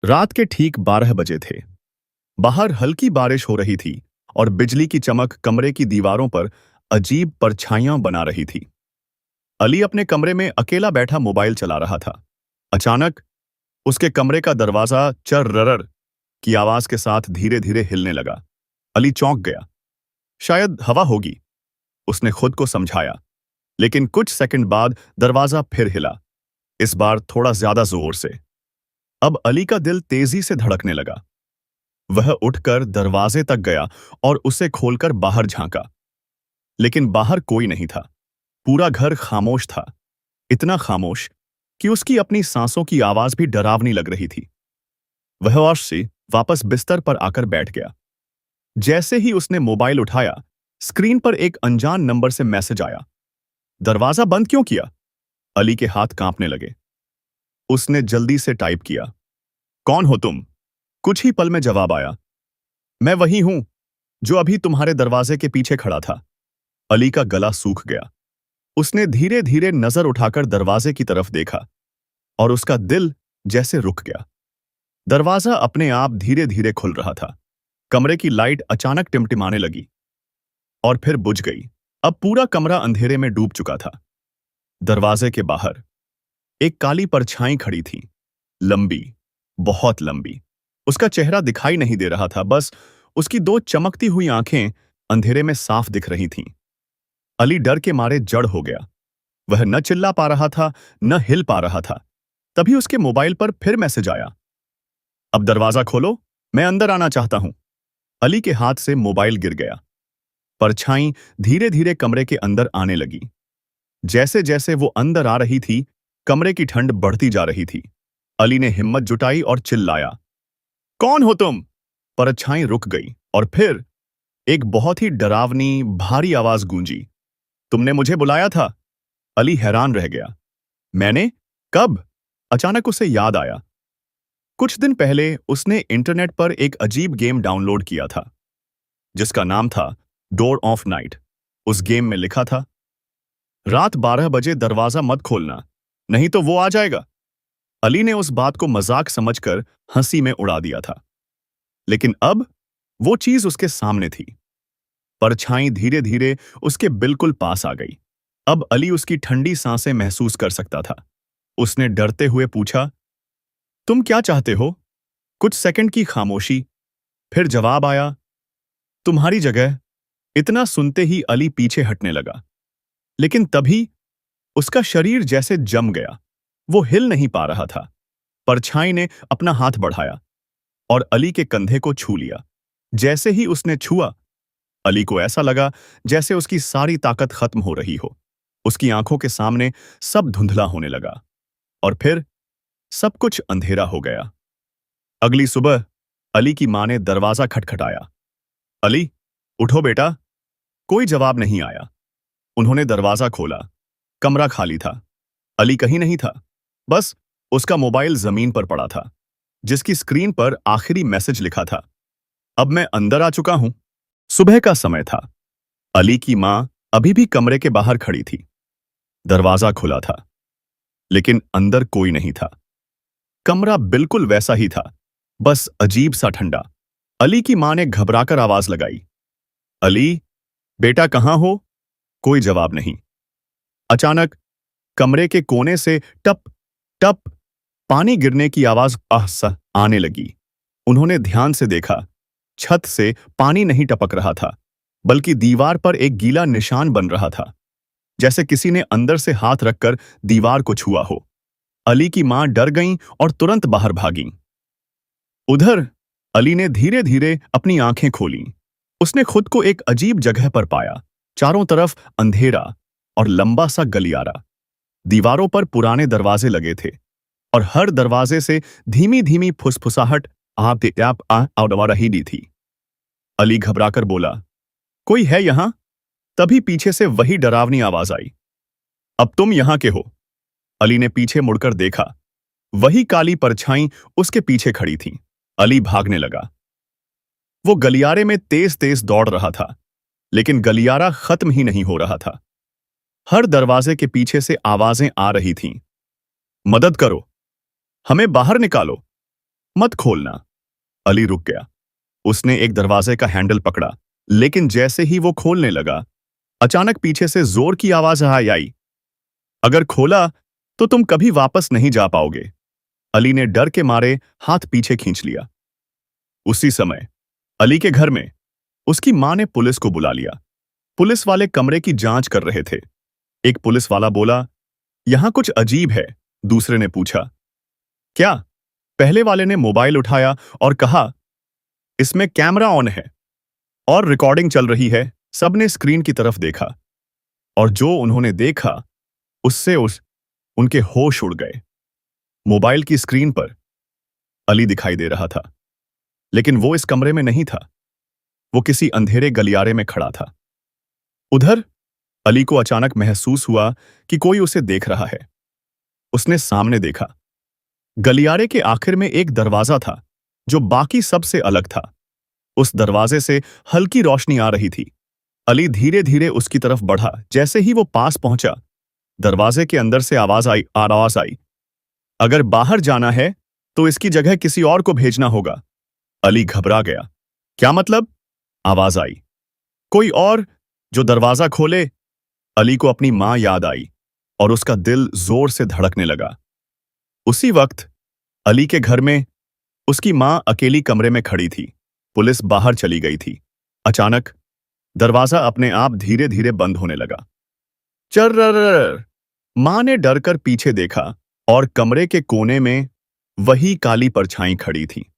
रात के ठीक 12 बजे थे। बाहर हल्की बारिश हो रही थी और बिजली की चमक कमरे की दीवारों पर अजीब परछाइयां बना रही थी। अली अपने कमरे में अकेला बैठा मोबाइल चला रहा था। अचानक उसके कमरे का दरवाजा चर्रर की आवाज के साथ धीरे धीरे हिलने लगा। अली चौंक गया। शायद हवा होगी, उसने खुद को समझाया। लेकिन कुछ सेकंड बाद दरवाजा फिर हिला, इस बार थोड़ा ज्यादा जोर से। अब अली का दिल तेजी से धड़कने लगा। वह उठकर दरवाजे तक गया और उसे खोलकर बाहर झांका। लेकिन बाहर कोई नहीं था। पूरा घर खामोश था, इतना खामोश कि उसकी अपनी सांसों की आवाज भी डरावनी लग रही थी। वह और से वापस बिस्तर पर आकर बैठ गया। जैसे ही उसने मोबाइल उठाया, स्क्रीन पर एक अनजान नंबर से मैसेज आया। दरवाजा बंद क्यों किया? अली के हाथ कांपने लगे। उसने जल्दी से टाइप किया, कौन हो तुम? कुछ ही पल में जवाब आया, मैं वही हूं जो अभी तुम्हारे दरवाजे के पीछे खड़ा था। अली का गला सूख गया। उसने धीरे धीरे नजर उठाकर दरवाजे की तरफ देखा और उसका दिल जैसे रुक गया। दरवाजा अपने आप धीरे धीरे खुल रहा था। कमरे की लाइट अचानक टिमटिमाने लगी और फिर बुझ गई। अब पूरा कमरा अंधेरे में डूब चुका था। दरवाजे के बाहर एक काली परछाई खड़ी थी, लंबी, बहुत लंबी। उसका चेहरा दिखाई नहीं दे रहा था, बस उसकी दो चमकती हुई आंखें अंधेरे में साफ दिख रही थीं। अली डर के मारे जड़ हो गया। वह न चिल्ला पा रहा था, न हिल पा रहा था। तभी उसके मोबाइल पर फिर मैसेज आया, अब दरवाजा खोलो, मैं अंदर आना चाहता हूं। अली के हाथ से मोबाइल गिर गया। परछाई धीरे धीरे कमरे के अंदर आने लगी। जैसे जैसे वो अंदर आ रही थी, कमरे की ठंड बढ़ती जा रही थी। अली ने हिम्मत जुटाई और चिल्लाया, कौन हो तुम? परछाई रुक गई और फिर एक बहुत ही डरावनी, भारी आवाज गूंजी, तुमने मुझे बुलाया था? अली हैरान रह गया। मैंने? कब? अचानक उसे याद आया। कुछ दिन पहले उसने इंटरनेट पर एक अजीब गेम डाउनलोड किया था, जिसका नाम था डोर ऑफ नाइट। उस गेम में लिखा था, रात 12 बजे दरवाजा मत खोलना, नहीं तो वो आ जाएगा। अली ने उस बात को मजाक समझकर हंसी में उड़ा दिया था। लेकिन अब वो चीज उसके सामने थी। परछाई धीरे धीरे उसके बिल्कुल पास आ गई। अब अली उसकी ठंडी सांसें महसूस कर सकता था। उसने डरते हुए पूछा, तुम क्या चाहते हो? कुछ सेकंड की खामोशी, फिर जवाब आया, तुम्हारी जगह। इतना सुनते ही अली पीछे हटने लगा। लेकिन तभी उसका शरीर जैसे जम गया। वो हिल नहीं पा रहा था। परछाई ने अपना हाथ बढ़ाया और अली के कंधे को छू लिया। जैसे ही उसने छुआ, अली को ऐसा लगा जैसे उसकी सारी ताकत खत्म हो रही हो। उसकी आंखों के सामने सब धुंधला होने लगा और फिर सब कुछ अंधेरा हो गया। अगली सुबह अली की मां ने दरवाजा खटखटाया, अली, उठो बेटा। कोई जवाब नहीं आया। उन्होंने दरवाजा खोला। कमरा खाली था। अली कहीं नहीं था। बस उसका मोबाइल जमीन पर पड़ा था, जिसकी स्क्रीन पर आखिरी मैसेज लिखा था, अब मैं अंदर आ चुका हूं। सुबह का समय था। अली की मां अभी भी कमरे के बाहर खड़ी थी। दरवाजा खुला था, लेकिन अंदर कोई नहीं था। कमरा बिल्कुल वैसा ही था, बस अजीब सा ठंडा। अली की मां ने घबराकर आवाज लगाई, अली, बेटा कहां हो? कोई जवाब नहीं। अचानक कमरे के कोने से टप टप पानी गिरने की आवाज आहसा आने लगी। उन्होंने ध्यान से देखा। छत से पानी नहीं टपक रहा था, बल्कि दीवार पर एक गीला निशान बन रहा था, जैसे किसी ने अंदर से हाथ रखकर दीवार को छुआ हो। अली की मां डर गईं और तुरंत बाहर भागीं। उधर अली ने धीरे धीरे अपनी आंखें खोलीं। उसने खुद को एक अजीब जगह पर पाया। चारों तरफ अंधेरा और लंबा सा गलियारा। दीवारों पर पुराने दरवाजे लगे थे और हर दरवाजे से धीमी धीमी फुसफुसाहट आप आ रही थी। अली घबराकर बोला, कोई है यहां? तभी पीछे से वही डरावनी आवाज आई, अब तुम यहां के हो। अली ने पीछे मुड़कर देखा। वही काली परछाई उसके पीछे खड़ी थी। अली भागने लगा। वो गलियारे में तेज तेज दौड़ रहा था, लेकिन गलियारा खत्म ही नहीं हो रहा था। हर दरवाजे के पीछे से आवाजें आ रही थीं, मदद करो, हमें बाहर निकालो। मत खोलना। अली रुक गया। उसने एक दरवाजे का हैंडल पकड़ा, लेकिन जैसे ही वो खोलने लगा, अचानक पीछे से जोर की आवाज आई, अगर खोला तो तुम कभी वापस नहीं जा पाओगे। अली ने डर के मारे हाथ पीछे खींच लिया। उसी समय अली के घर में उसकी मां ने पुलिस को बुला लिया। पुलिस वाले कमरे की जांच कर रहे थे। एक पुलिस वाला बोला, यहां कुछ अजीब है। दूसरे ने पूछा, क्या? पहले वाले ने मोबाइल उठाया और कहा, इसमें कैमरा ऑन है और रिकॉर्डिंग चल रही है। सबने स्क्रीन की तरफ देखा और जो उन्होंने देखा उससे उनके होश उड़ गए। मोबाइल की स्क्रीन पर अली दिखाई दे रहा था, लेकिन वो इस कमरे में नहीं था। वो किसी अंधेरे गलियारे में खड़ा था। उधर अली को अचानक महसूस हुआ कि कोई उसे देख रहा है। उसने सामने देखा। गलियारे के आखिर में एक दरवाजा था जो बाकी सबसे अलग था। उस दरवाजे से हल्की रोशनी आ रही थी। अली धीरे धीरे उसकी तरफ बढ़ा। जैसे ही वो पास पहुंचा, दरवाजे के अंदर से आवाज आई, अगर बाहर जाना है तो इसकी जगह किसी और को भेजना होगा। अली घबरा गया। क्या मतलब? आवाज आई, कोई और जो दरवाजा खोले। अली को अपनी मां याद आई और उसका दिल जोर से धड़कने लगा। उसी वक्त अली के घर में उसकी मां अकेली कमरे में खड़ी थी। पुलिस बाहर चली गई थी। अचानक दरवाजा अपने आप धीरे धीरे बंद होने लगा। चर्रर! मां ने डरकर पीछे देखा और कमरे के कोने में वही काली परछाई खड़ी थी।